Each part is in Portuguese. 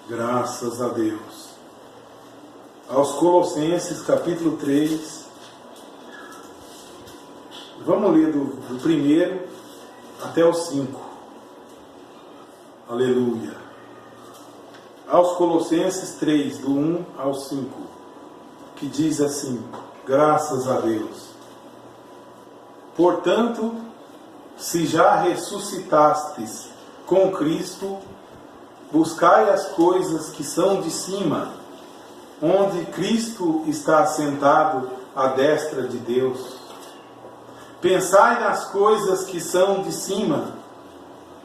Graças a Deus. Aos Colossenses, capítulo 3. Vamos ler do 1 até o 5. Aleluia. Aos Colossenses 3, do 1 ao 5, que diz assim: graças a Deus. Portanto, se já ressuscitastes com Cristo, buscai as coisas que são de cima, onde Cristo está assentado à destra de Deus. Pensai nas coisas que são de cima,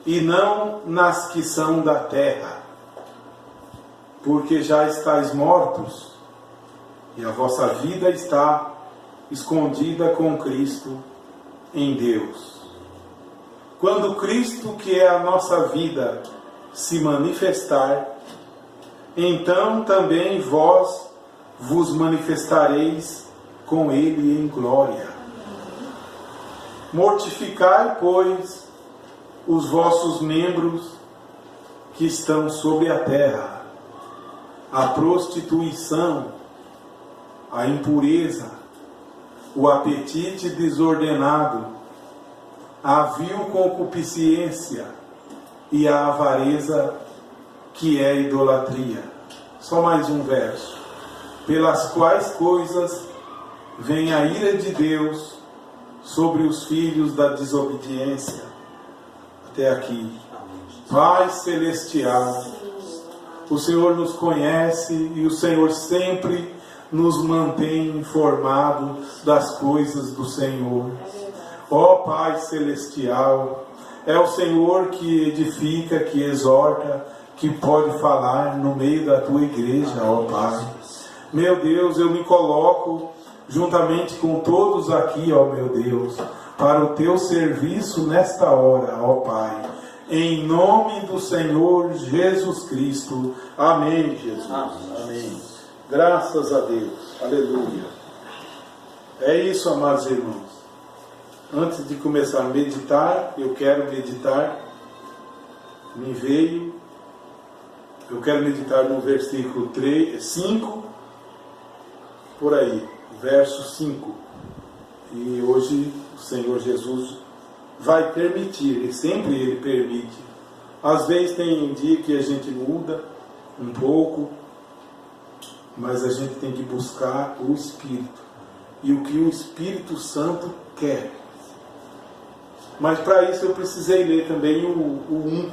e não nas que são da terra, porque já estáis mortos, e a vossa vida está escondida com Cristo em Deus. Quando Cristo, que é a nossa vida, se manifestar, então também vós vos manifestareis com Ele em glória. Mortificai, pois, os vossos membros que estão sobre a terra, a prostituição, a impureza, o apetite desordenado, a vil concupiscência e a avareza, que é idolatria. Só mais um verso. Pelas quais coisas vem a ira de Deus sobre os filhos da desobediência. Até aqui. Pai Celestial, o Senhor nos conhece e o Senhor sempre nos mantém informados das coisas do Senhor. Ó Pai Celestial, é o Senhor que edifica, que exorta, que pode falar no meio da tua igreja, ó Pai. Meu Deus, eu me coloco juntamente com todos aqui, ó meu Deus, para o teu serviço nesta hora, ó Pai. Em nome do Senhor Jesus Cristo. Amém, Jesus. Amém. Graças a Deus. Aleluia. É isso, amados irmãos. Antes de começar a meditar, eu quero meditar, eu quero meditar no versículo 5, por aí, verso 5. E hoje o Senhor Jesus vai permitir, e sempre Ele permite. Às vezes tem dia que a gente muda um pouco, mas a gente tem que buscar o Espírito, e o que o Espírito Santo quer. Mas para isso eu precisei ler também o 1.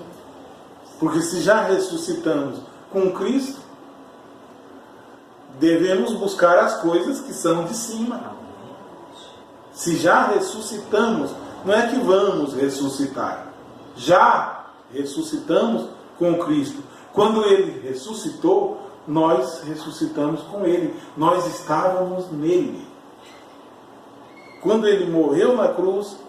Porque se já ressuscitamos com Cristo, devemos buscar as coisas que são de cima. Se já ressuscitamos, não é que vamos ressuscitar. Já ressuscitamos com Cristo. Quando Ele ressuscitou, nós ressuscitamos com Ele. Nós estávamos nele. Quando Ele morreu na cruz,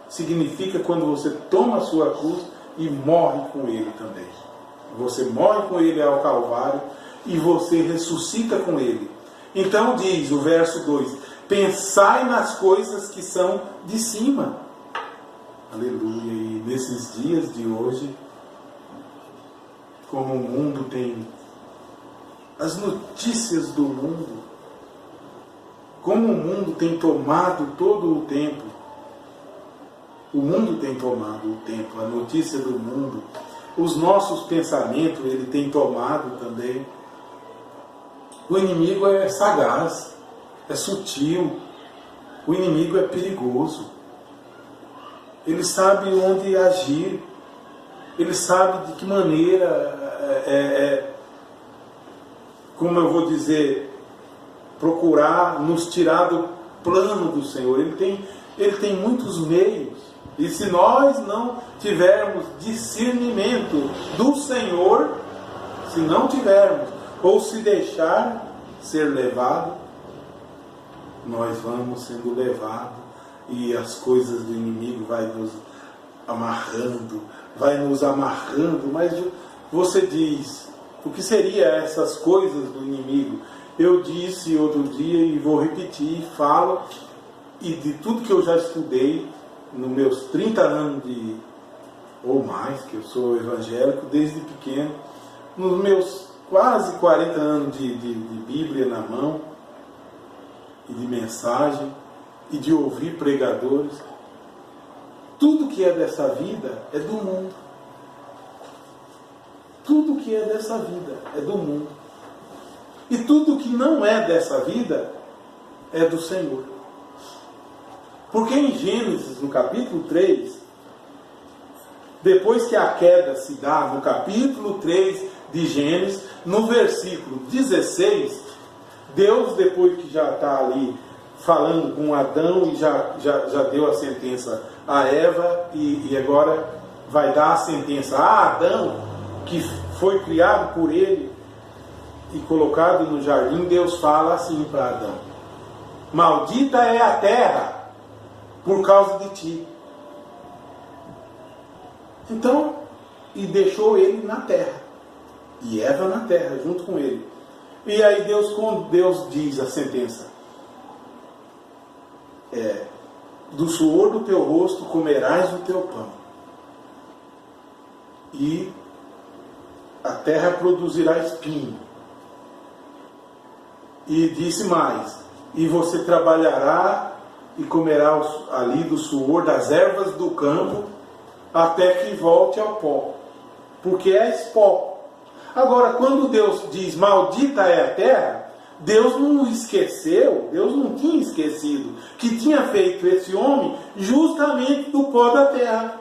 significa quando você toma a sua cruz e morre com Ele também. Você morre com Ele ao Calvário e você ressuscita com Ele. Então diz o verso 2: pensai nas coisas que são de cima. Aleluia. E nesses dias de hoje, como o mundo tem, as notícias do mundo, como o mundo tem tomado todo o tempo. O mundo tem tomado o tempo, a notícia do mundo, os nossos pensamentos, ele tem tomado também. O inimigo é sagaz, é sutil, o inimigo é perigoso. Ele sabe onde agir, ele sabe de que maneira, como eu vou dizer, procurar nos tirar do plano do Senhor. Ele tem muitos meios. E se nós não tivermos discernimento do Senhor, se não tivermos, ou se deixar ser levado, nós vamos sendo levados e as coisas do inimigo vai nos amarrando, mas você diz, o que seria essas coisas do inimigo? Eu disse outro dia e vou repetir, falo, e de tudo que eu já estudei, nos meus 30 anos ou mais, que eu sou evangélico desde pequeno, nos meus quase 40 anos de Bíblia na mão, e de mensagem, e de ouvir pregadores, tudo que é dessa vida é do mundo. Tudo que é dessa vida é do mundo. E tudo que não é dessa vida é do Senhor. Porque em Gênesis, no capítulo 3, depois que a queda se dá, no capítulo 3 de Gênesis, no versículo 16, Deus, depois que já está ali falando com Adão e já deu a sentença a Eva, e agora vai dar a sentença a Adão, que foi criado por ele e colocado no jardim. Deus fala assim para Adão: maldita é a terra por causa de ti. Então, e deixou ele na terra, e Eva na terra, junto com ele. E aí Deus diz a sentença: do suor do teu rosto comerás o teu pão, e a terra produzirá espinho. E disse mais: e você trabalhará e comerá ali do suor das ervas do campo, até que volte ao pó, porque és pó. Agora, quando Deus diz maldita é a terra, Deus não esqueceu, Deus não tinha esquecido que tinha feito esse homem justamente do pó da terra.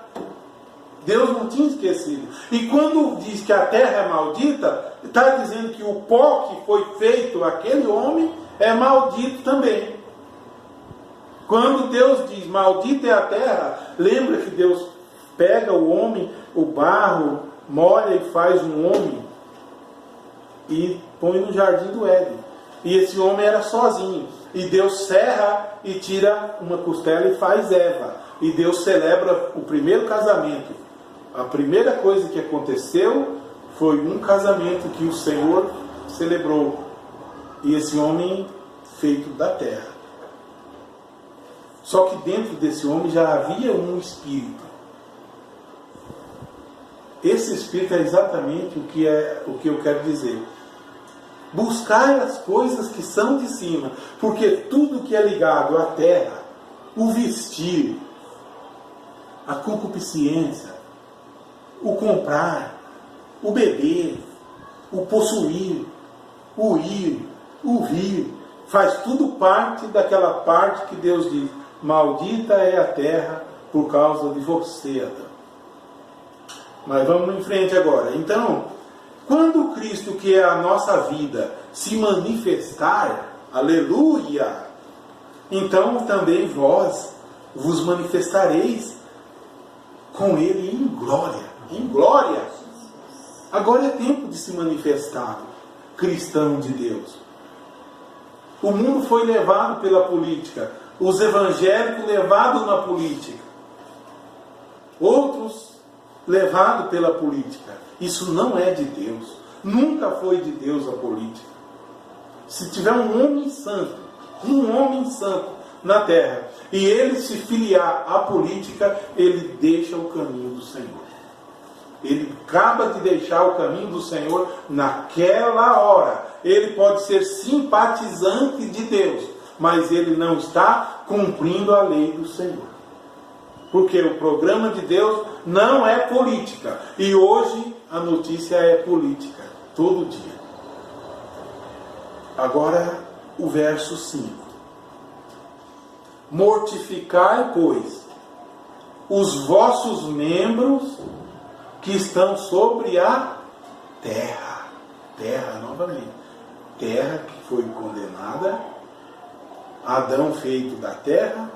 Deus não tinha esquecido. E quando diz que a terra é maldita, está dizendo que o pó que foi feito aquele homem é maldito também. Quando Deus diz maldita é a terra, lembra que Deus pega o homem, o barro, molha e faz um homem e põe no jardim do Éden. E esse homem era sozinho. E Deus serra e tira uma costela e faz Eva. E Deus celebra o primeiro casamento. A primeira coisa que aconteceu foi um casamento que o Senhor celebrou. E esse homem feito da terra. Só que dentro desse homem já havia um espírito. Esse espírito é exatamente o que eu quero dizer. Buscar as coisas que são de cima, porque tudo que é ligado à terra, o vestir, a concupiscência, o comprar, o beber, o possuir, o ir, o vir, faz tudo parte daquela parte que Deus diz: maldita é a terra por causa de você, Adão. Mas vamos em frente agora. Então, quando Cristo, que é a nossa vida, se manifestar, aleluia, então também vós vos manifestareis com Ele em glória. Em glória. Agora é tempo de se manifestar, cristão de Deus. O mundo foi levado pela política. Os evangélicos levados na política. Outros levados pela política. Isso não é de Deus. Nunca foi de Deus a política. Se tiver um homem santo na terra, e ele se filiar à política, ele deixa o caminho do Senhor. Ele acaba de deixar o caminho do Senhor naquela hora. Ele pode ser simpatizante de Deus, mas ele não está cumprindo a lei do Senhor. Porque o programa de Deus não é política. E hoje a notícia é política. Todo dia. Agora o verso 5. Mortificai, pois, os vossos membros que estão sobre a terra. Terra, novamente. Terra que foi condenada. Adão feito da terra.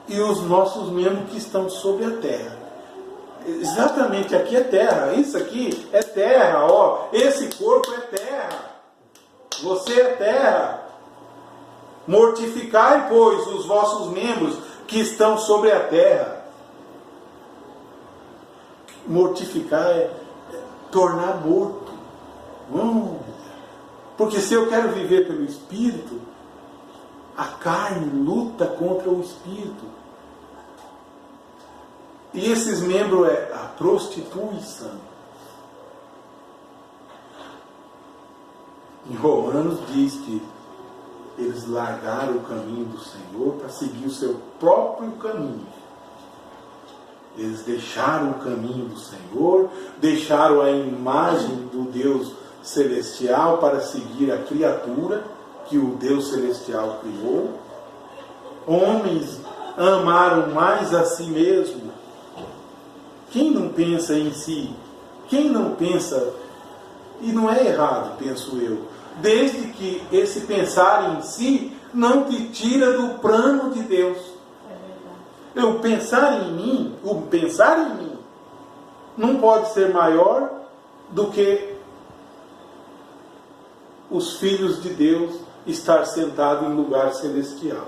E os nossos membros que estão sobre a terra. Exatamente, aqui é terra. Isso aqui é terra, ó. Esse corpo é terra. Você é terra. Mortificai, pois, os vossos membros que estão sobre a terra. Mortificar é tornar morto. Porque se eu quero viver pelo Espírito, a carne luta contra o Espírito. E esses membros é a prostituição. Em Romanos diz que eles largaram o caminho do Senhor para seguir o seu próprio caminho. Eles deixaram o caminho do Senhor, deixaram a imagem do Deus celestial para seguir a criatura que o Deus celestial criou. Homens amaram mais a si mesmo. Quem não pensa em si? Quem não pensa, e não é errado, penso eu, desde que esse pensar em si não te tira do plano de Deus. O pensar em mim não pode ser maior do que os filhos de Deus estar sentado em lugar celestial.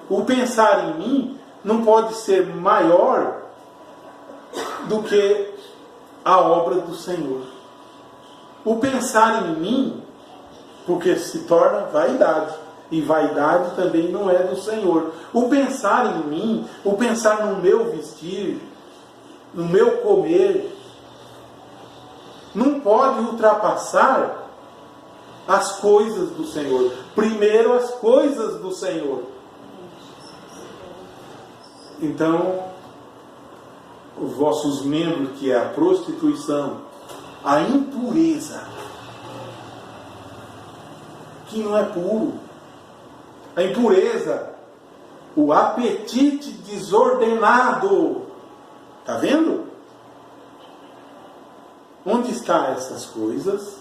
O pensar em mim não pode ser maior do que a obra do Senhor. O pensar em mim, porque se torna vaidade, e vaidade também não é do Senhor. O pensar em mim, o pensar no meu vestir, no meu comer, não pode ultrapassar as coisas do Senhor. Primeiro as coisas do Senhor. Então, os vossos membros, que é a prostituição, a impureza, que não é puro, a impureza, o apetite desordenado. Está vendo? Onde estão essas coisas?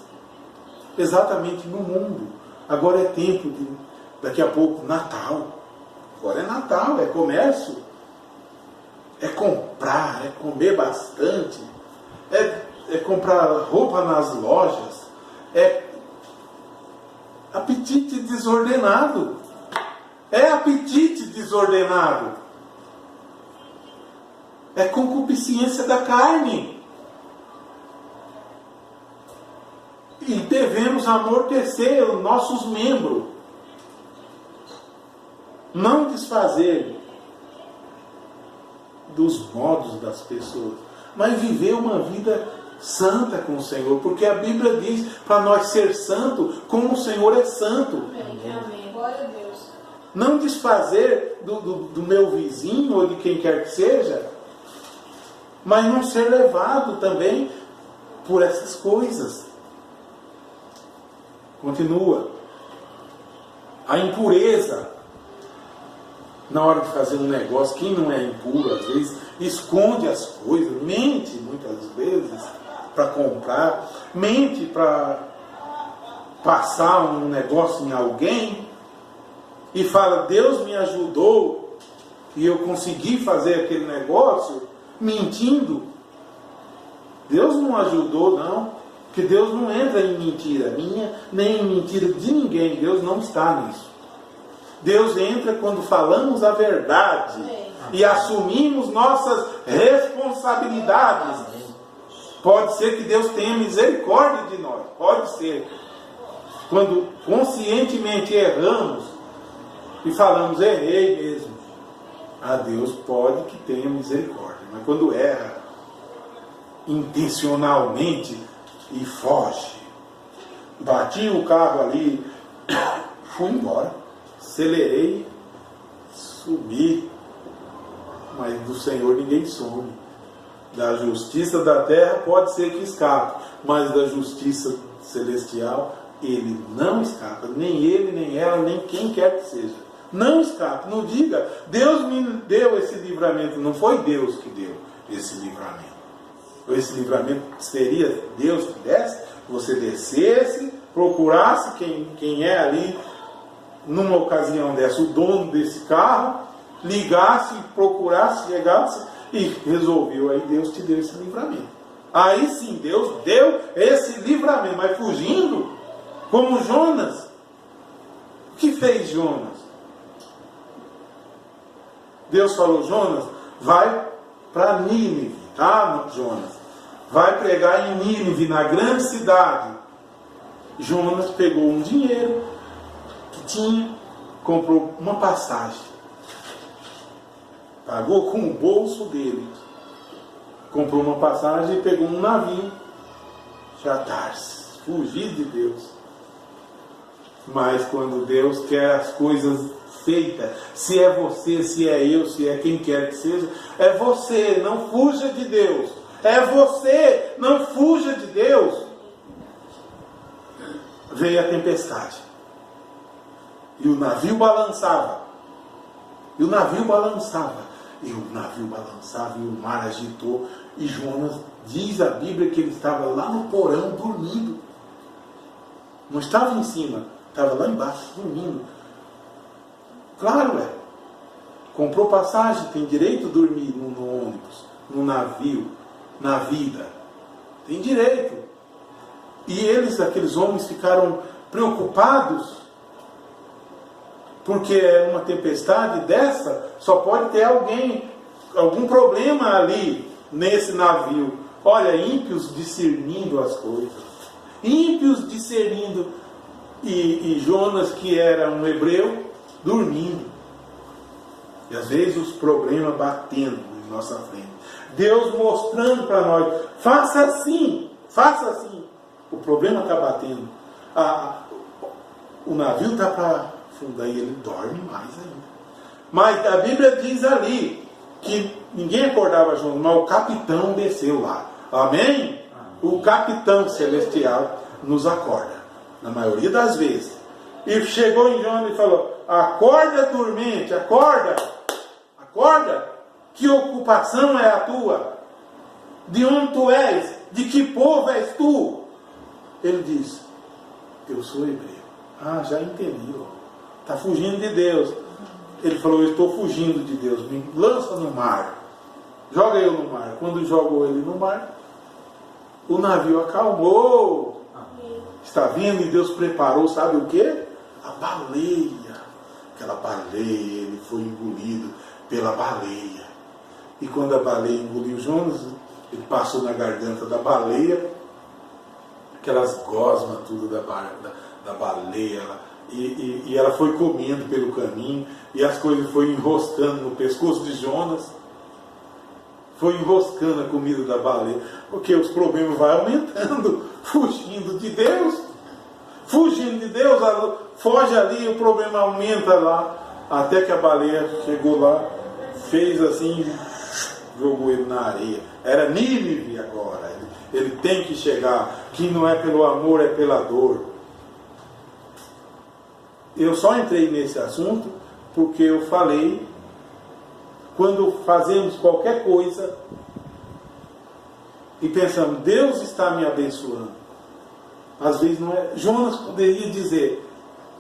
Exatamente no mundo. Agora é tempo de, daqui a pouco, Natal. Agora é Natal, é comércio. É comprar, é comer bastante. É comprar roupa nas lojas. É apetite desordenado. É apetite desordenado. É concupiscência da carne. E devemos amortecer os nossos membros. Não desfazer dos modos das pessoas, mas viver uma vida santa com o Senhor, porque a Bíblia diz para nós ser santo como o Senhor é santo. Amém. Glória a Deus. Não desfazer do meu vizinho ou de quem quer que seja, mas não ser levado também por essas coisas. Continua. A impureza. Na hora de fazer um negócio, quem não é impuro, às vezes, esconde as coisas, mente muitas vezes para comprar, mente para passar um negócio em alguém e fala, Deus me ajudou e eu consegui fazer aquele negócio, mentindo. Deus não ajudou, não, porque Deus não entra em mentira minha, nem em mentira de ninguém. Deus não está nisso. Deus entra quando falamos a verdade e assumimos nossas responsabilidades. Pode ser que Deus tenha misericórdia de nós, pode ser. Quando conscientemente erramos e falamos, errei mesmo, a Deus pode que tenha misericórdia. Mas quando erra intencionalmente e foge, bati o carro ali, fui embora. Acelerei, subi, mas do Senhor ninguém some. Da justiça da terra pode ser que escape, mas da justiça celestial ele não escapa, nem ele, nem ela, nem quem quer que seja. Não escape, não diga, Deus me deu esse livramento. Não foi Deus que deu esse livramento. Esse livramento seria Deus que desse, você descesse, procurasse quem é ali, numa ocasião dessa, o dono desse carro, ligasse, procurasse, chegasse e resolveu. Aí Deus te deu esse livramento. Aí sim, Deus deu esse livramento, mas fugindo, como Jonas. O que fez Jonas? Deus falou, Jonas, vai para Nínive, tá, Jonas? Vai pregar em Nínive, na grande cidade. Jonas pegou um dinheiro que tinha, comprou uma passagem, pagou com o bolso dele, comprou uma passagem e pegou um navio, já Tarsis, fugir de Deus, Mas quando Deus quer as coisas feitas, se é você, se é eu, se é quem quer que seja, é você, não fuja de Deus. É você, não fuja de Deus. Veio a tempestade. E o navio balançava. E o navio balançava. E o navio balançava e o mar agitou. E Jonas, diz a Bíblia que ele estava lá no porão dormindo. Não estava em cima, estava lá embaixo dormindo. Claro, comprou passagem, tem direito a dormir no ônibus, no navio, na vida. Tem direito. E eles, aqueles homens, ficaram preocupados, porque uma tempestade dessa só pode ter algum problema ali nesse navio. Olha, ímpios discernindo as coisas. Ímpios discernindo. E Jonas, que era um hebreu, dormindo. E às vezes os problemas batendo em nossa frente. Deus mostrando para nós, faça assim, faça assim. O problema está batendo. O navio está para afundar e ele dorme mais ainda. Mas a Bíblia diz ali que ninguém acordava Jonas, mas o capitão desceu lá. Amém? O capitão celestial nos acorda, na maioria das vezes. E chegou em Jonas e falou: acorda, dormente, acorda, acorda. Que ocupação é a tua? De onde tu és? De que povo és tu? Ele diz: eu sou hebreu. Ah, já entendi. Está fugindo de Deus. Ele falou: eu estou fugindo de Deus. Me lança no mar. Joga eu no mar. Quando jogou ele no mar, o navio acalmou. Está vendo? E Deus preparou, sabe o quê? A baleia. Aquela baleia, ele foi engolido pela baleia. E quando a baleia engoliu Jonas, ele passou na garganta da baleia, aquelas gosmas tudo da baleia, e ela foi comendo pelo caminho, e as coisas foram enroscando no pescoço de Jonas, foi enroscando a comida da baleia, porque os problemas vão aumentando, fugindo de Deus, foge ali, o problema aumenta lá, até que a baleia chegou lá, fez assim, jogou ele na areia. Era Nínive agora. Ele tem que chegar. Que não é pelo amor, é pela dor. Eu só entrei nesse assunto porque eu falei, quando fazemos qualquer coisa e pensamos, Deus está me abençoando. Às vezes não é. Jonas poderia dizer,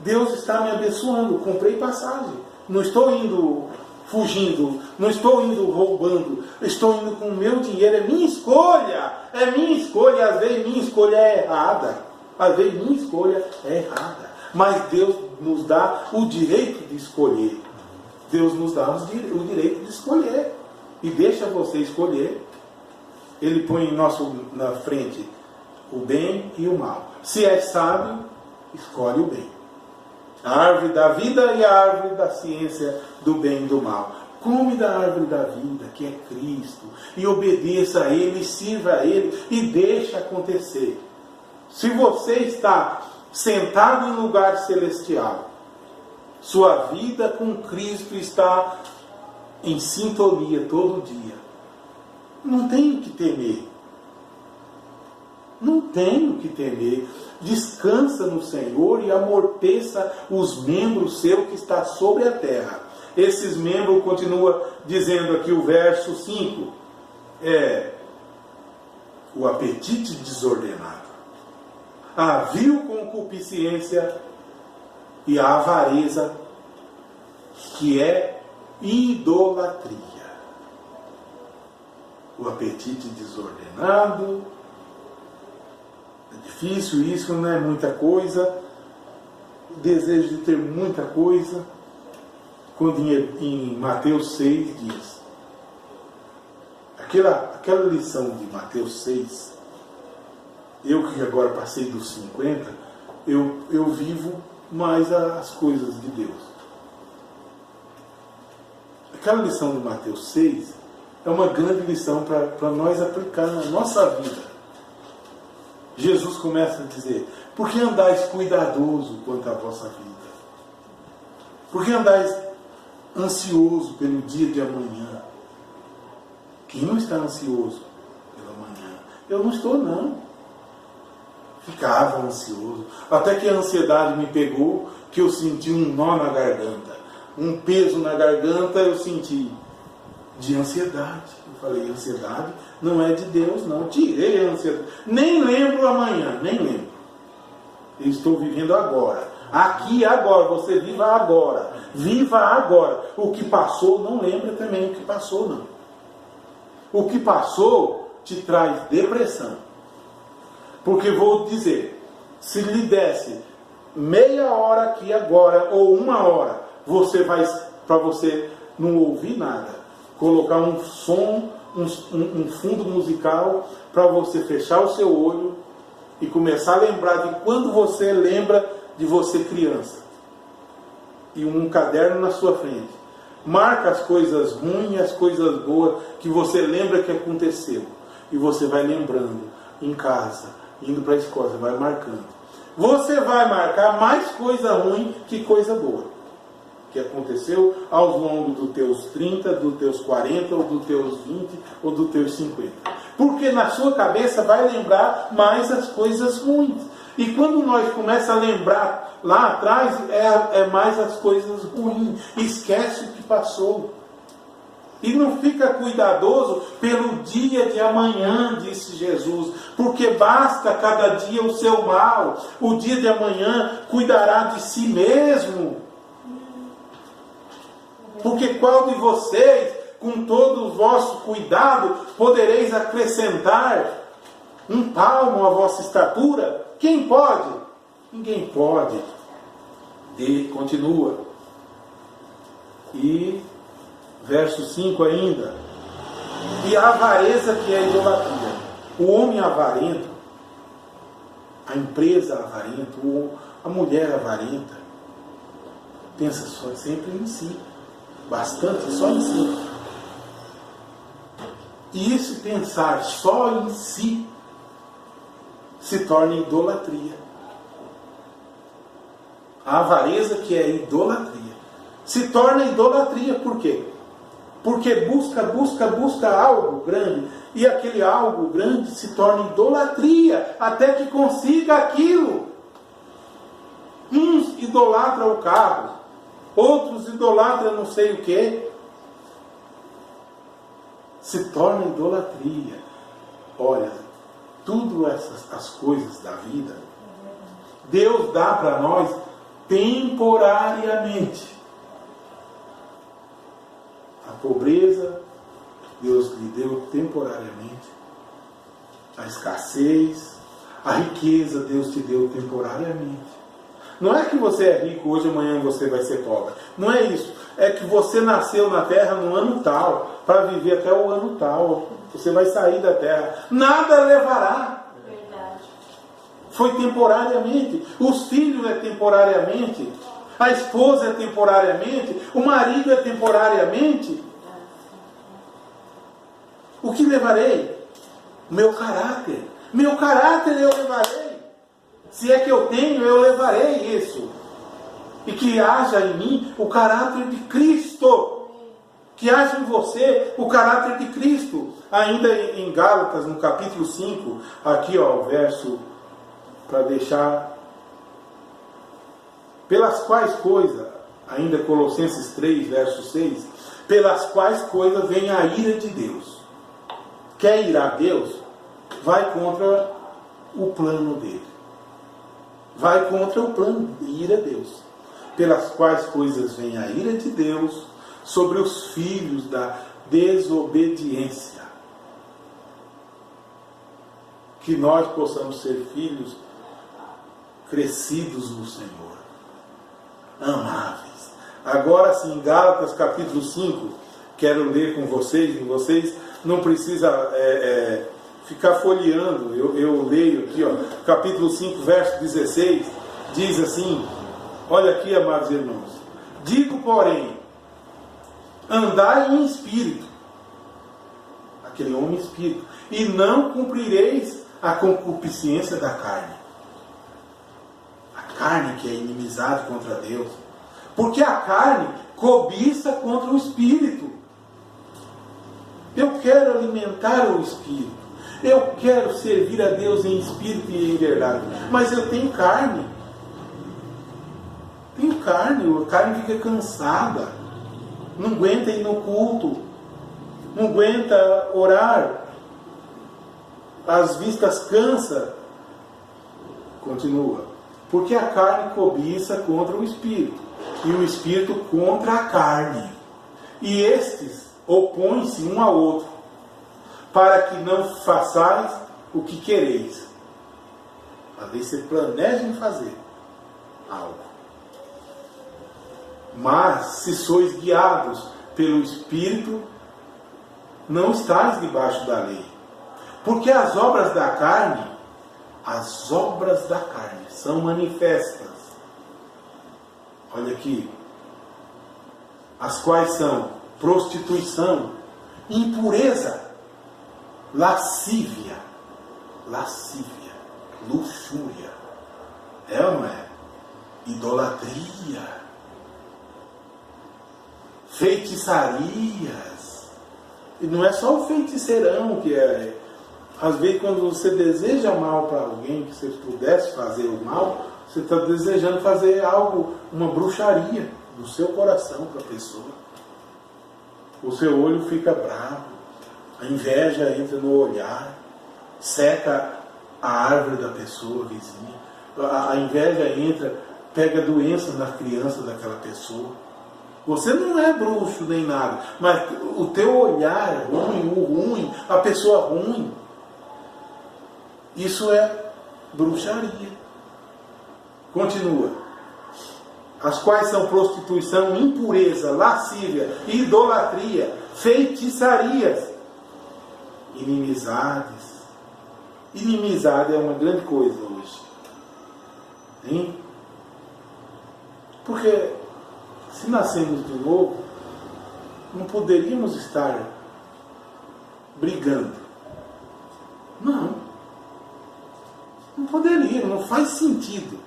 Deus está me abençoando, comprei passagem. Não estou indo fugindo, não estou indo roubando, estou indo com o meu dinheiro, é minha escolha, às vezes minha escolha é errada, mas Deus nos dá o direito de escolher, Deus nos dá o direito de escolher, e deixa você escolher. Ele põe na frente o bem e o mal. Se é sábio, escolhe o bem. A árvore da vida e a árvore da ciência do bem e do mal. Come da árvore da vida, que é Cristo, e obedeça a Ele, sirva a Ele, e deixe acontecer. Se você está sentado em lugar celestial, sua vida com Cristo está em sintonia todo dia. Não tenho que temer. Não tenho que temer. Descansa no Senhor e amorteça os membros seus que está sobre a terra. Esses membros, continua dizendo aqui o verso 5, é o apetite desordenado, a vil concupiscência e a avareza, que é idolatria. O apetite desordenado, é difícil isso, não é muita coisa, o desejo de ter muita coisa, quando em Mateus 6 diz, aquela lição de Mateus 6, eu que agora passei dos 50, eu vivo mais as coisas de Deus. Aquela lição de Mateus 6 é uma grande lição para nós aplicar na nossa vida. Jesus começa a dizer: por que andais cuidadoso quanto à vossa vida? Por que andais ansioso pelo dia de amanhã? Quem não está ansioso pelo amanhã? Eu não estou, não. Ficava ansioso. Até que a ansiedade me pegou, que eu senti um nó na garganta. Um peso na garganta eu senti de ansiedade. Eu falei: ansiedade não é de Deus, não. Tirei a ansiedade. Nem lembro amanhã, nem lembro. Eu estou vivendo agora. Aqui agora, você viva agora. Viva agora. O que passou, não lembra também o que passou, não. O que passou te traz depressão. Porque vou dizer, se lhe desse meia hora aqui agora, ou uma hora, você vai, para você não ouvir nada, colocar um som, um fundo musical, para você fechar o seu olho e começar a lembrar de quando você lembra de você criança. E um caderno na sua frente. Marca as coisas ruins e as coisas boas que você lembra que aconteceu. E você vai lembrando em casa, indo para a escola, você vai marcando. Você vai marcar mais coisa ruim que coisa boa. Que aconteceu ao longo dos teus 30, dos teus 40, ou dos teus 20, ou dos teus 50. Porque na sua cabeça vai lembrar mais as coisas ruins. E quando nós começamos a lembrar lá atrás, é mais as coisas ruins. Esquece o que passou. E não fica cuidadoso pelo dia de amanhã, disse Jesus. Porque basta cada dia o seu mal. O dia de amanhã cuidará de si mesmo. Porque qual de vocês, com todo o vosso cuidado, podereis acrescentar um palmo à vossa estatura? Quem pode? Ninguém pode. Continua. E verso 5 ainda. E a avareza que é a idolatria. O homem avarento, a empresa avarenta, a mulher avarenta, pensa só sempre em si. Bastante só em si. E isso pensar só em si se torna idolatria. A avareza que é idolatria se torna idolatria. Por quê? Porque busca algo grande, e aquele algo grande se torna idolatria até que consiga aquilo. Uns idolatram o carro, outros idolatram não sei o que. Se torna idolatria. Olha, tudo as coisas da vida, Deus dá para nós temporariamente. A pobreza, Deus lhe deu temporariamente. A escassez, a riqueza, Deus te deu temporariamente. Não é que você é rico hoje, amanhã você vai ser pobre. Não é isso. É que você nasceu na terra no ano tal, para viver até o ano tal. Você vai sair da terra. Nada levará. Verdade. Foi temporariamente. Os filhos é temporariamente. A esposa é temporariamente. O marido é temporariamente. O que levarei? Meu caráter. Meu caráter eu levarei. Se é que eu tenho, eu levarei isso. E que haja em mim o caráter de Cristo. Que haja em você o caráter de Cristo. Ainda em Gálatas, no capítulo 5, aqui ó, o verso, para deixar. Pelas quais coisas, ainda Colossenses 3, verso 6, pelas quais coisas vem a ira de Deus. Quer ir a Deus? Vai contra o plano dele. Vai contra o plano de ir a Deus. Pelas quais coisas vem a ira de Deus sobre os filhos da desobediência. Que nós possamos ser filhos crescidos no Senhor, amáveis. Agora sim, Gálatas capítulo 5, quero ler com vocês, e vocês não precisam ficar folheando, eu leio aqui, ó, capítulo 5, verso 16, diz assim, olha aqui, amados irmãos, digo, porém, andai em espírito, aquele homem espírito, e não cumprireis a concupiscência da carne. A carne que é inimizade contra Deus. Porque a carne cobiça contra o Espírito. Eu quero alimentar o Espírito. Eu quero servir a Deus em espírito e em verdade. Mas eu tenho carne. Tenho carne. A carne fica cansada. Não aguenta ir no culto. Não aguenta orar. As vistas cansa. Continua. Porque a carne cobiça contra o Espírito. E o Espírito contra a carne. E estes opõem-se um ao outro, para que não façais o que quereis. Às vezes você planeja em fazer algo. Mas, se sois guiados pelo Espírito, não estáis debaixo da lei. Porque as obras da carne são manifestas. Olha aqui. As quais são prostituição, impureza, lascívia, luxúria, é ou não é? Idolatria, feitiçarias. E não é só o feiticeirão que é. Às vezes, quando você deseja mal para alguém, que você pudesse fazer o mal, você está desejando fazer algo, uma bruxaria do seu coração para a pessoa. O seu olho fica bravo, a inveja entra no olhar, seca a árvore da pessoa vizinha, a inveja entra, pega doença na criança daquela pessoa. Você não é bruxo nem nada, mas o teu olhar é ruim, o ruim, a pessoa ruim. Isso é bruxaria. Continua. As quais são prostituição, impureza, lascívia, idolatria, feitiçarias, inimizades. Inimizade é uma grande coisa hoje. Hein? Porque se nascemos de novo, não poderíamos estar brigando. Não. Não poderíamos, não faz sentido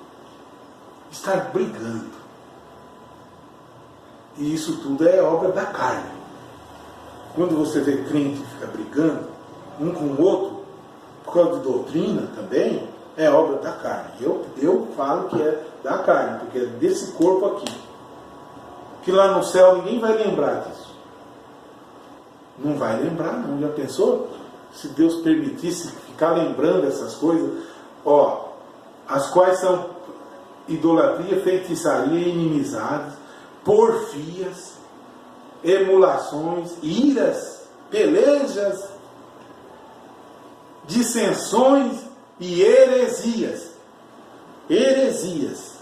estar brigando. E isso tudo é obra da carne. Quando você vê crente que fica brigando um com o outro, por causa de doutrina também, é obra da carne. Eu falo que é da carne, porque é desse corpo aqui. Que lá no céu ninguém vai lembrar disso. Não vai lembrar não. Já pensou? Se Deus permitisse ficar lembrando essas coisas, as quais são idolatria, feitiçaria, inimizades, porfias, emulações, iras, pelejas, dissensões e heresias. Heresias.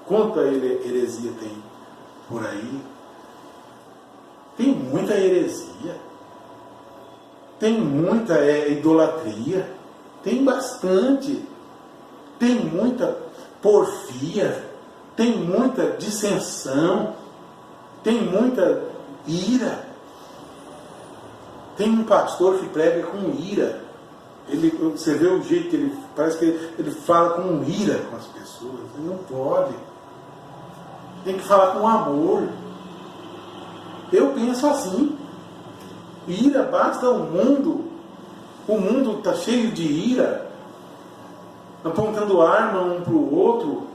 Quanta heresia tem por aí? Tem muita heresia. Tem muita idolatria. Tem bastante. Tem muita porfia. Tem muita dissensão. Tem muita ira. Tem um pastor que prega com ira. Você vê o jeito que ele... Parece que ele fala com ira com as pessoas. Ele não pode. Tem que falar com amor. Eu penso assim. Ira basta o mundo. O mundo está cheio de ira. Apontando arma um para o outro.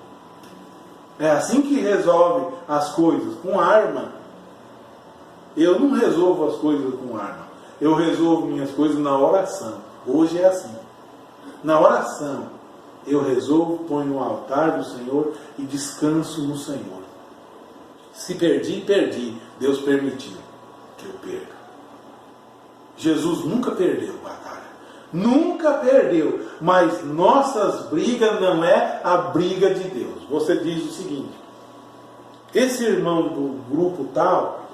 É assim que resolve as coisas, com arma. Eu não resolvo as coisas com arma. Eu resolvo minhas coisas na oração. Hoje é assim. Na oração, eu resolvo, ponho no altar do Senhor e descanso no Senhor. Se perdi, perdi. Deus permitiu que eu perca. Jesus nunca perdeu batalha. Nunca perdeu. Mas nossas brigas não é a briga de Deus. Você diz o seguinte: esse irmão do grupo tal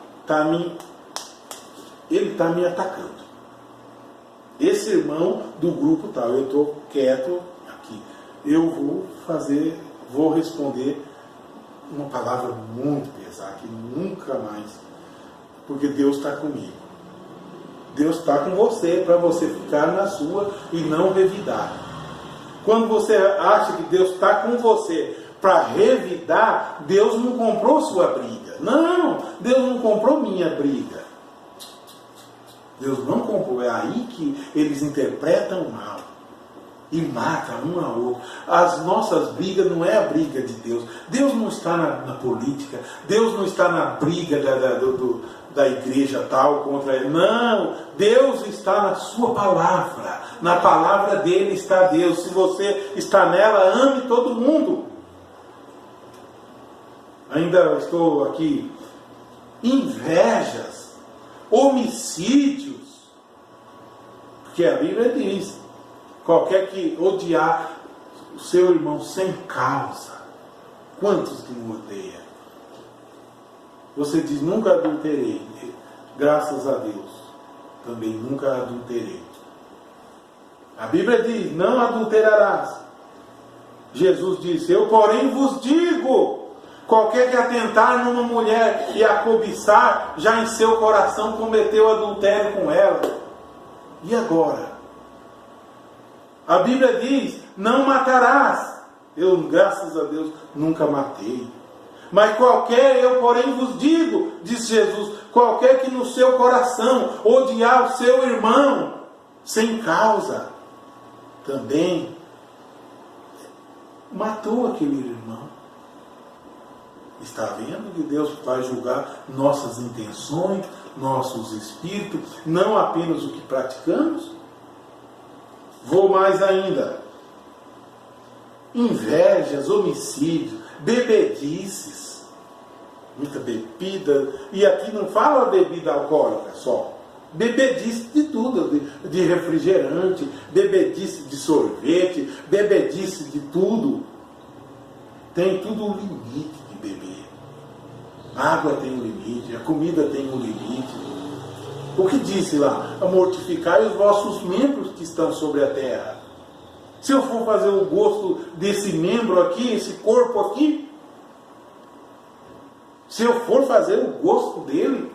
ele está me atacando. Esse irmão do grupo tal, eu estou quieto aqui. Eu vou responder uma palavra muito pesada, que nunca mais, porque Deus está comigo. Deus está com você para você ficar na sua e não revidar. Quando você acha que Deus está com você para revidar, Deus não comprou sua briga. Não, Deus não comprou minha briga. Deus não comprou. É aí que eles interpretam mal e matam um ao outro. As nossas brigas não é a briga de Deus. Deus não está na política. Deus não está na briga da igreja tal contra ele. Não, Deus está na sua palavra. Na palavra dele está Deus. Se você está nela, ame todo mundo. Ainda estou aqui. Invejas, homicídios. Porque a Bíblia diz: qualquer que odiar o seu irmão sem causa. Quantos que não odeiam? Você diz: nunca adulterei. Graças a Deus. Também nunca adulterei. A Bíblia diz: não adulterarás. Jesus disse: eu porém vos digo, qualquer que atentar numa mulher e a cobiçar, já em seu coração cometeu adultério com ela. E agora? A Bíblia diz: não matarás. Eu, graças a Deus, nunca matei. Mas qualquer, eu porém vos digo, diz Jesus, qualquer que no seu coração odiar o seu irmão, sem causa, também matou aquele irmão. Está vendo que Deus vai julgar nossas intenções, nossos espíritos, não apenas o que praticamos? Vou mais ainda. Invejas, homicídios, bebedices, muita bebida, e aqui não fala bebida alcoólica só, bebedice de tudo, de refrigerante, bebedice de sorvete, bebedice de tudo. Tem tudo um limite de beber. A água tem um limite, a comida tem um limite. O que disse lá? Mortificai os vossos membros que estão sobre a terra. Se eu for fazer o gosto desse membro aqui, esse corpo aqui, se eu for fazer o gosto dele,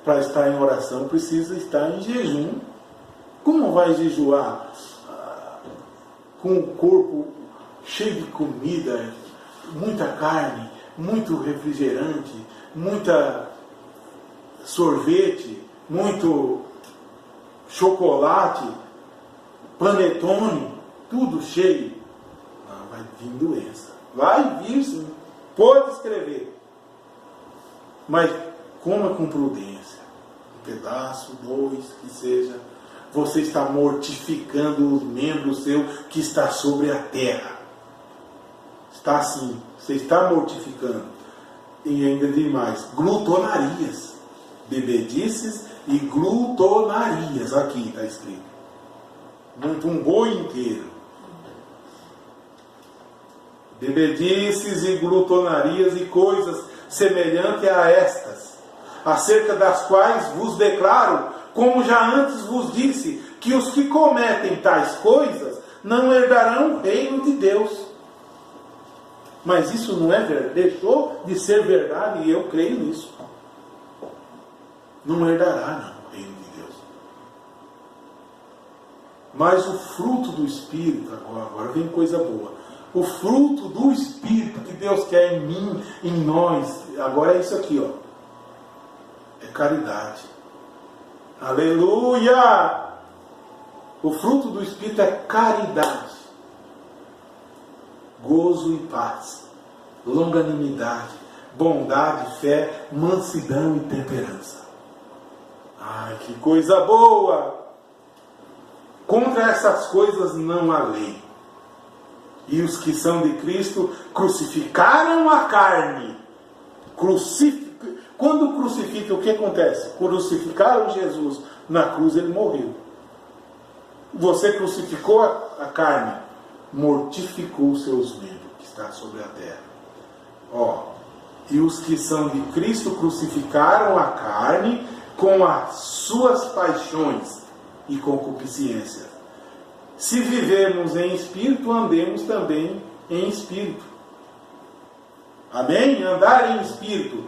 para estar em oração precisa estar em jejum. Como vai jejuar com o corpo cheio de comida, muita carne, muito refrigerante, muita sorvete, muito chocolate, panetone, tudo cheio? Não, vai vir doença. Vai vir, sim. Pode escrever. Mas coma com prudência. Um pedaço, 2, que seja. Você está mortificando os membros seu que está sobre a terra. Está assim. Você está mortificando. E ainda demais. Glutonarias. Bebedices e glutonarias. Aqui está escrito. Um boi inteiro. Bebedices e glutonarias e coisas semelhantes a estas, acerca das quais vos declaro, como já antes vos disse, que os que cometem tais coisas não herdarão o reino de Deus. Mas isso não é verdade, deixou de ser verdade, e eu creio nisso. Não herdará não, o reino de Deus. Mas o fruto do Espírito, agora vem coisa boa. O fruto do Espírito que Deus quer em mim, em nós, agora é isso aqui, ó. É caridade. Aleluia! O fruto do Espírito é caridade, gozo e paz, longanimidade, bondade, fé, mansidão e temperança. Ai, que coisa boa! Contra essas coisas não há lei. E os que são de Cristo crucificaram a carne. Quando crucifica, o que acontece? Crucificaram Jesus na cruz, ele morreu. Você crucificou a carne, mortificou os seus membros que está sobre a terra. E os que são de Cristo crucificaram a carne com as suas paixões e concupiscências. Se vivemos em espírito, andemos também em espírito. Amém? Andar em espírito.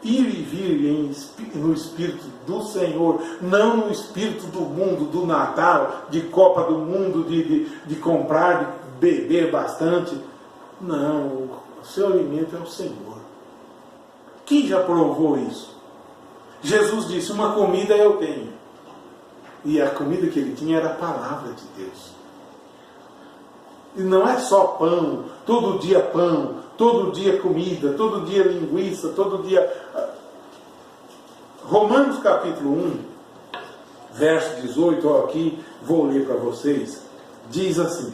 ir e vir no Espírito do Senhor, não no Espírito do mundo, do Natal, de Copa do Mundo, de comprar, de beber bastante. Não, o seu alimento é o Senhor. Quem já provou isso? Jesus disse, uma comida eu tenho. E a comida que ele tinha era a palavra de Deus. E não é só pão, todo dia comida, todo dia linguiça, todo dia... Romanos capítulo 1, verso 18, aqui vou ler para vocês, diz assim: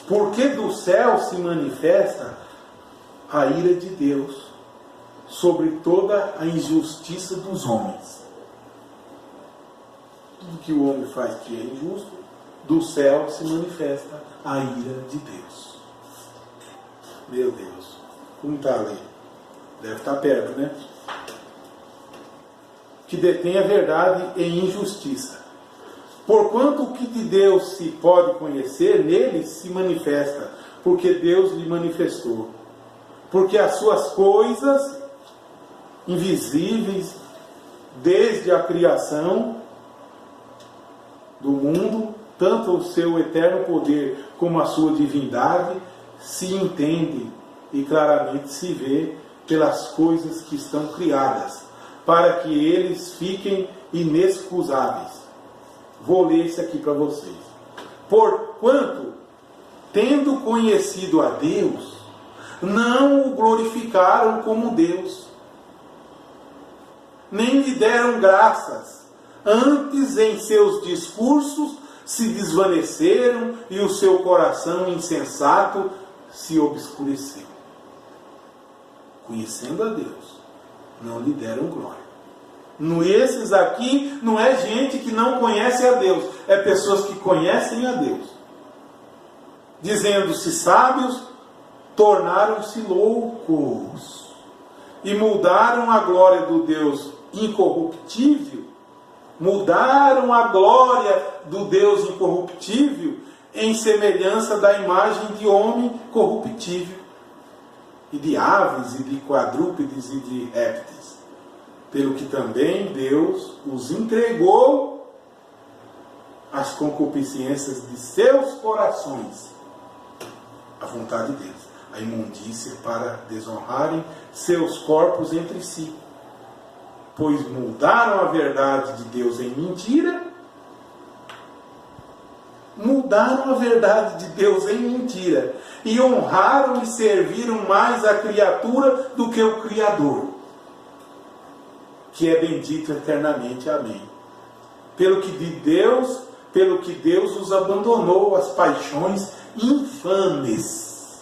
porque do céu se manifesta a ira de Deus sobre toda a injustiça dos homens. Tudo que o homem faz que é injusto, do céu se manifesta a ira de Deus. Meu Deus, como está ali? Deve estar perto, né? Que detém a verdade em injustiça. Porquanto o que de Deus se pode conhecer, nele se manifesta, porque Deus lhe manifestou. Porque as suas coisas invisíveis, desde a criação do mundo, tanto o seu eterno poder como a sua divindade, se entende e claramente se vê pelas coisas que estão criadas, para que eles fiquem inexcusáveis. Vou ler isso aqui para vocês. Porquanto, tendo conhecido a Deus, não o glorificaram como Deus, nem lhe deram graças, antes em seus discursos se desvaneceram e o seu coração insensato se obscureceu. Conhecendo a Deus, não lhe deram glória. Esses aqui não é gente que não conhece a Deus, é pessoas que conhecem a Deus. Dizendo-se sábios, tornaram-se loucos e mudaram a glória do Deus incorruptível, mudaram a glória do Deus incorruptível em semelhança da imagem de homem corruptível, e de aves, e de quadrúpedes, e de répteis, pelo que também Deus os entregou às concupiscências de seus corações, a vontade deles, a imundícia, para desonrarem seus corpos entre si, pois mudaram a verdade de Deus em mentira, e honraram e serviram mais a criatura do que o Criador, que é bendito eternamente. Amém. Pelo que Deus os abandonou às paixões infames.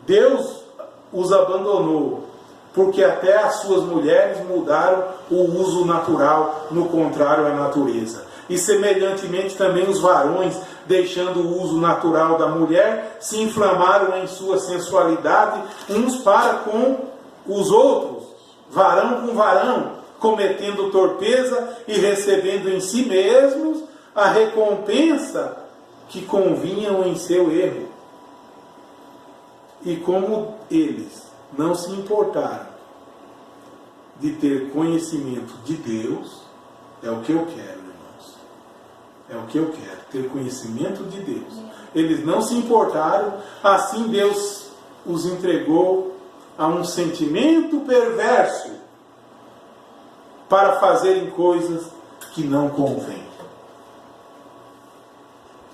Deus os abandonou, porque até as suas mulheres mudaram o uso natural, no contrário à natureza. E semelhantemente também os varões, deixando o uso natural da mulher, se inflamaram em sua sensualidade, uns para com os outros, varão com varão, cometendo torpeza e recebendo em si mesmos a recompensa que convinham em seu erro. E como eles não se importaram de ter conhecimento de Deus, é o que eu quero, irmãos. É o que eu quero, ter conhecimento de Deus. Eles não se importaram, assim Deus os entregou a um sentimento perverso para fazerem coisas que não convêm.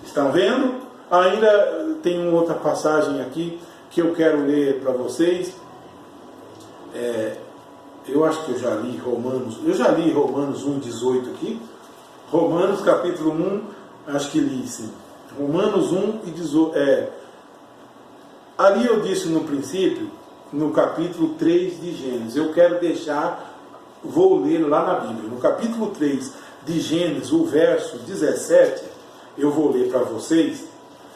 Estão vendo? Ainda tem uma outra passagem aqui que eu quero ler para vocês. Eu acho que eu já li Romanos 1,18 aqui. Romanos capítulo 1, acho que li sim. Romanos 1 e 18. Ali eu disse no princípio, no capítulo 3 de Gênesis. Eu quero vou ler lá na Bíblia. No capítulo 3 de Gênesis, o verso 17, eu vou ler para vocês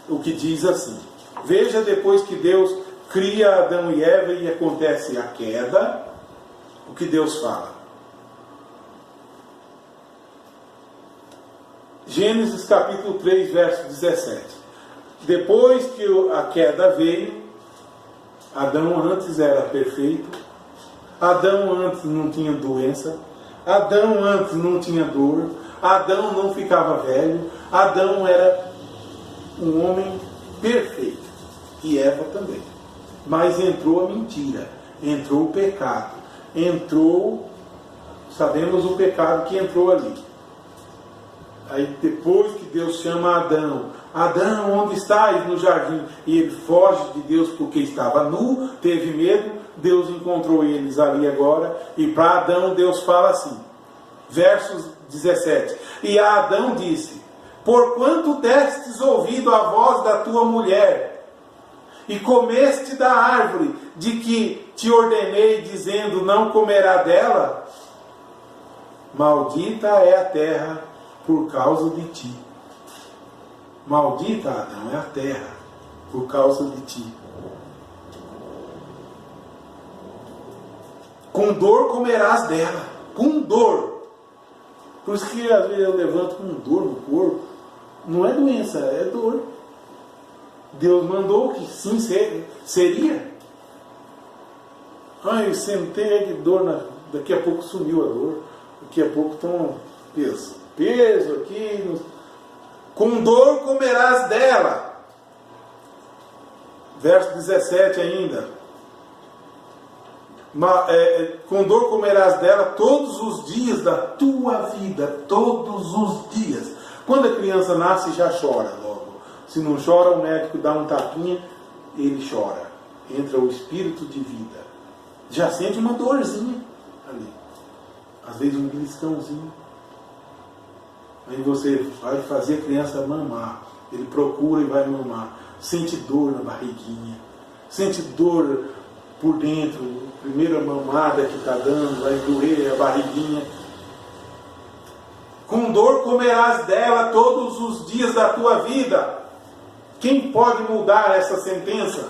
o que diz assim. Veja, depois que Deus cria Adão e Eva e acontece a queda, o que Deus fala. Gênesis capítulo 3, verso 17. Depois que a queda veio, Adão antes era perfeito. Adão antes não tinha doença. Adão antes não tinha dor. Adão não ficava velho. Adão era um homem perfeito. E Eva também. Mas entrou a mentira. Entrou o pecado. Entrou... Sabemos o pecado que entrou ali. Aí depois que Deus chama Adão. Adão, onde estás? No jardim. E ele foge de Deus porque estava nu, teve medo. Deus encontrou eles ali agora. E para Adão Deus fala assim. Versos 17. E a Adão disse: porquanto destes ouvido a voz da tua mulher, e comeste da árvore de que te ordenei, dizendo, não comerá dela, maldita é a terra por causa de ti. Maldita, Adão, é a terra por causa de ti. Com dor comerás dela. Com dor. Por isso que às vezes eu levanto com dor no corpo. Não é doença, é dor. Deus mandou que sim seria. Ai, eu sentei de dor, daqui a pouco sumiu a dor. Daqui a pouco estão peso aqui. Com dor comerás dela. Verso 17 ainda. Com dor comerás dela todos os dias da tua vida. Todos os dias. Quando a criança nasce, já chora logo. Se não chora, o médico dá um tapinha, ele chora. Entra o espírito de vida. Já sente uma dorzinha ali. Às vezes um beliscãozinho. Aí você vai fazer a criança mamar. Ele procura e vai mamar. Sente dor na barriguinha. Sente dor por dentro. A primeira mamada que está dando, vai doer a barriguinha. Com dor comerás dela todos os dias da tua vida. Quem pode mudar essa sentença?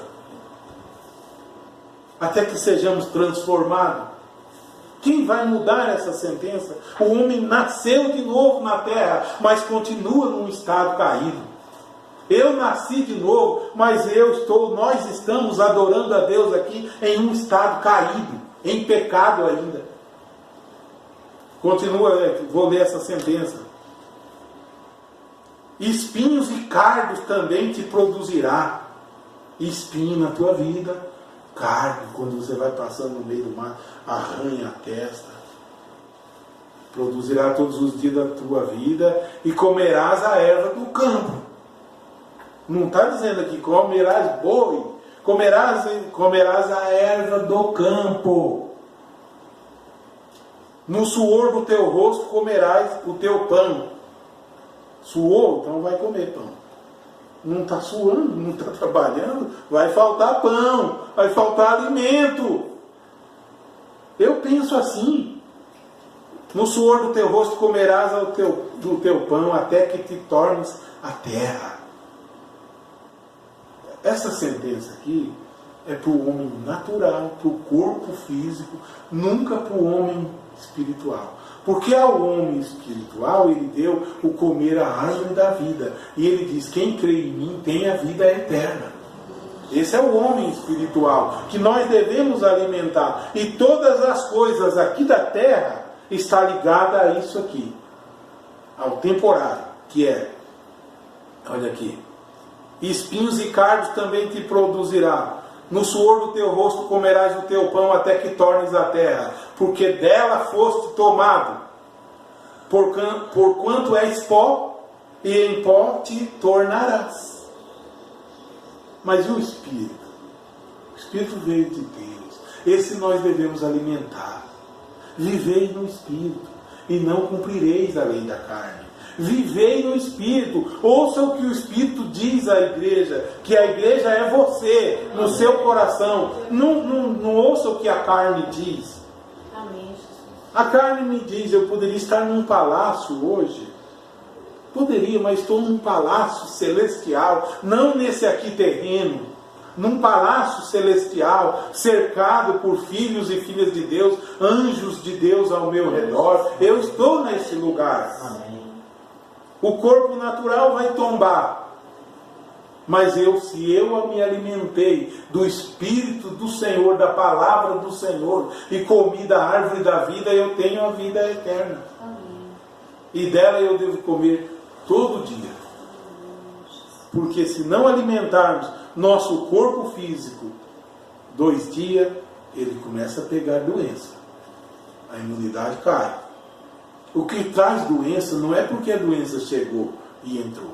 Até que sejamos transformados. Quem vai mudar essa sentença? O homem nasceu de novo na terra, mas continua num estado caído. Eu nasci de novo, mas nós estamos adorando a Deus aqui em um estado caído, em pecado ainda. Continua, vou ler essa sentença. Espinhos e cardos também te produzirá. Espinho na tua vida, cardo, quando você vai passando no meio do mar, arranha a testa. Produzirá todos os dias da tua vida e comerás a erva do campo. Não está dizendo aqui, comerás boi, comerás a erva do campo. No suor do teu rosto comerás o teu pão. Suou, então vai comer pão. Não está suando, não está trabalhando, vai faltar pão, vai faltar alimento. Eu penso assim. No suor do teu rosto comerás do teu pão, até que te tornes a terra. Essa sentença aqui é para o homem natural, para o corpo físico, nunca para o homem espiritual. Porque ao homem espiritual ele deu o comer a árvore da vida. E ele diz, quem crê em mim tem a vida eterna. Esse é o homem espiritual, que nós devemos alimentar. E todas as coisas aqui da terra está ligada a isso aqui. Ao temporário, que é, olha aqui, espinhos e cardos também te produzirá. No suor do teu rosto comerás o teu pão até que tornes a terra, porque dela foste tomado. Porquanto és pó, e em pó te tornarás. Mas o Espírito? O Espírito veio de Deus. Esse nós devemos alimentar. Vivei no Espírito, e não cumprireis a lei da carne. Vivei no Espírito. Ouça o que o Espírito diz à igreja, que a igreja é você, no seu coração. Não ouça o que a carne diz. Amém. A carne me diz, eu poderia estar num palácio hoje. Poderia, mas estou num palácio celestial, não nesse aqui terreno. Num palácio celestial, cercado por filhos e filhas de Deus, anjos de Deus ao meu redor. Eu estou nesse lugar. Amém. O corpo natural vai tombar. Mas se eu me alimentei do Espírito do Senhor, da palavra do Senhor, e comi da árvore da vida, eu tenho a vida eterna. Amém. E dela eu devo comer todo dia. Porque se não alimentarmos nosso corpo físico, 2 dias, ele começa a pegar doença. A imunidade cai. O que traz doença não é porque a doença chegou e entrou.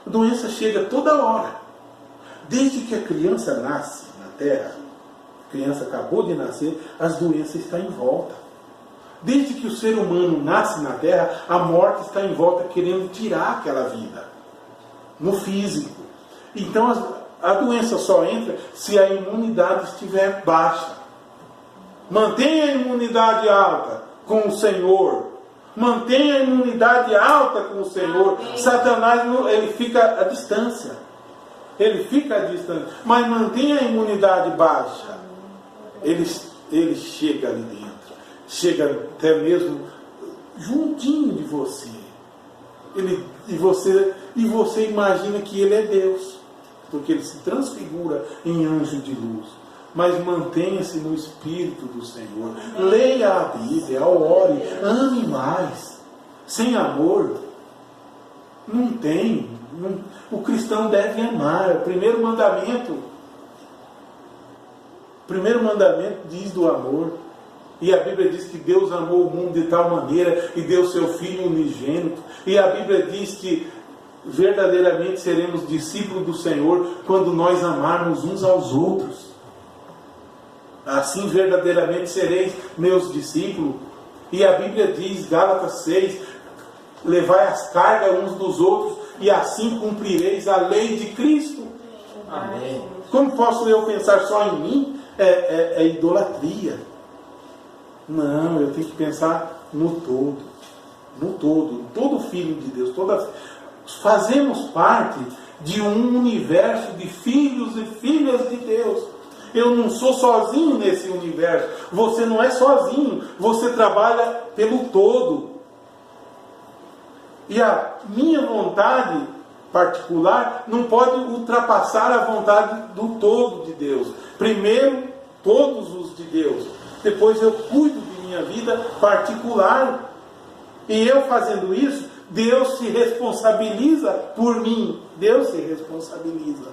A doença chega toda hora. Desde que a criança nasce na terra, a criança acabou de nascer, as doenças estão em volta. Desde que o ser humano nasce na terra, a morte está em volta querendo tirar aquela vida no físico. Então a doença só entra se a imunidade estiver baixa. Mantenha a imunidade alta com o Senhor. Mantenha a imunidade alta com o Senhor. Satanás, ele fica à distância. Ele fica à distância. Mas mantenha a imunidade baixa. Ele chega ali dentro. Chega até mesmo juntinho de você. E você imagina que ele é Deus. Porque ele se transfigura em anjo de luz. Mas mantenha-se no Espírito do Senhor. Leia a Bíblia, ore, ame mais. Sem amor, não tem. O cristão deve amar. O primeiro mandamento diz do amor. E a Bíblia diz que Deus amou o mundo de tal maneira e deu seu Filho unigênito. E a Bíblia diz que verdadeiramente seremos discípulos do Senhor quando nós amarmos uns aos outros. Assim verdadeiramente sereis meus discípulos. E a Bíblia diz, Gálatas 6, levai as cargas uns dos outros e assim cumprireis a lei de Cristo. Amém. Como posso eu pensar só em mim? É idolatria. Não, eu tenho que pensar no todo. No todo. Todo filho de Deus. Fazemos parte de um universo de filhos e filhas de Deus. Eu não sou sozinho nesse universo. Você não é sozinho. Você trabalha pelo todo. E a minha vontade particular não pode ultrapassar a vontade do todo de Deus. Primeiro, todos os de Deus. Depois eu cuido de minha vida particular. E eu fazendo isso, Deus se responsabiliza por mim. Deus se responsabiliza.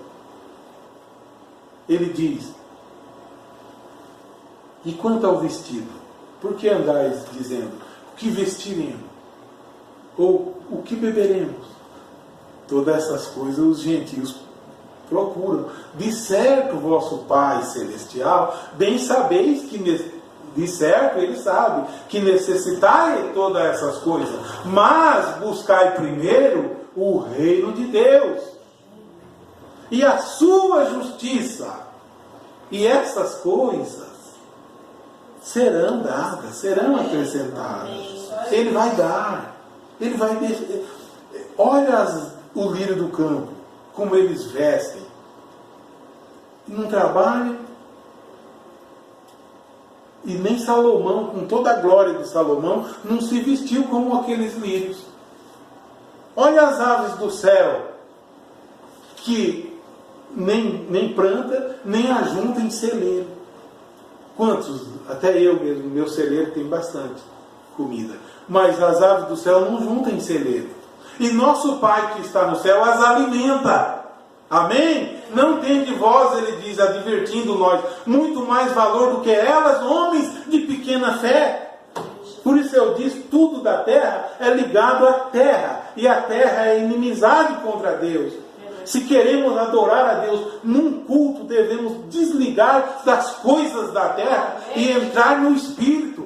Ele diz: e quanto ao vestido? Por que andais dizendo, o que vestiremos? Ou o que beberemos? Todas essas coisas os gentios procuram. De certo, vosso Pai Celestial, bem sabeis que, de certo, Ele sabe, que necessitai de todas essas coisas. Mas buscai primeiro o reino de Deus e a sua justiça. E essas coisas serão dadas, serão acrescentadas. Ele vai dar. Ele vai deixar. Olha o lírio do campo, como eles vestem. Não trabalham. E nem Salomão, com toda a glória de Salomão, não se vestiu como aqueles lírios. Olha as aves do céu, que nem planta, nem ajunta em celeiro. Quantos? Até eu mesmo, meu celeiro tem bastante comida. Mas as aves do céu não juntam em celeiro. E nosso Pai que está no céu as alimenta. Amém? Não tem de vós, ele diz, advertindo nós, muito mais valor do que elas, homens de pequena fé. Por isso eu disse, tudo da terra é ligado à terra. E a terra é inimizade contra Deus. Se queremos adorar a Deus num culto, devemos desligar das coisas da terra e entrar no Espírito.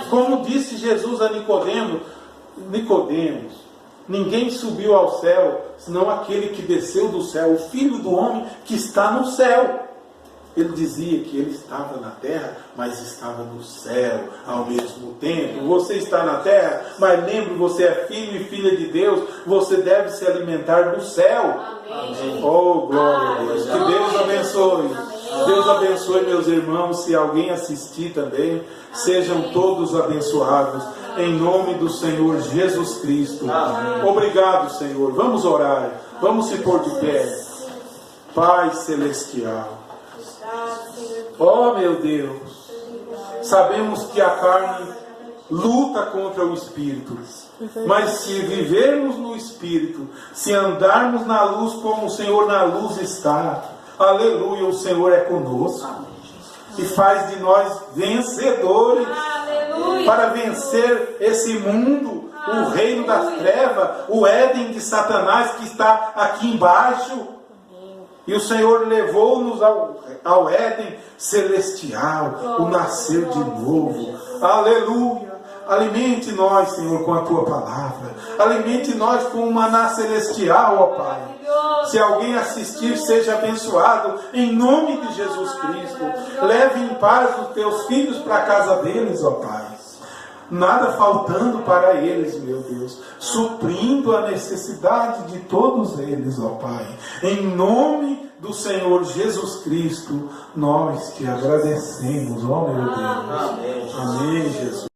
Como disse Jesus a Nicodemos, ninguém subiu ao céu, senão aquele que desceu do céu, o Filho do Homem que está no céu. Ele dizia que ele estava na terra, mas estava no céu ao mesmo tempo. Você está na terra, mas lembre, você é filho e filha de Deus, você deve se alimentar do céu. Amém. Oh, glória a Deus. Que Deus abençoe. Deus abençoe meus irmãos. Se alguém assistir também, sejam todos abençoados. em nome do Senhor Jesus Cristo. Obrigado, Senhor. Vamos orar, vamos se pôr de pé. Pai Celestial, ó meu Deus, sabemos que a carne luta contra o Espírito, mas se vivermos no Espírito, se andarmos na luz como o Senhor na luz está, aleluia, o Senhor é conosco e faz de nós vencedores. Aleluia. Para vencer esse mundo, o reino das trevas, o Éden de Satanás que está aqui embaixo. E o Senhor levou-nos ao Éden celestial, o nascer de novo. Aleluia. Alimente nós, Senhor, com a Tua palavra. Alimente nós com o maná celestial, ó Pai. Se alguém assistir, seja abençoado em nome de Jesus Cristo. Leve em paz os Teus filhos para a casa deles, ó Pai. Nada faltando para eles, meu Deus, suprindo a necessidade de todos eles, ó Pai. Em nome do Senhor Jesus Cristo, nós te agradecemos, ó meu Deus. Amém, Jesus.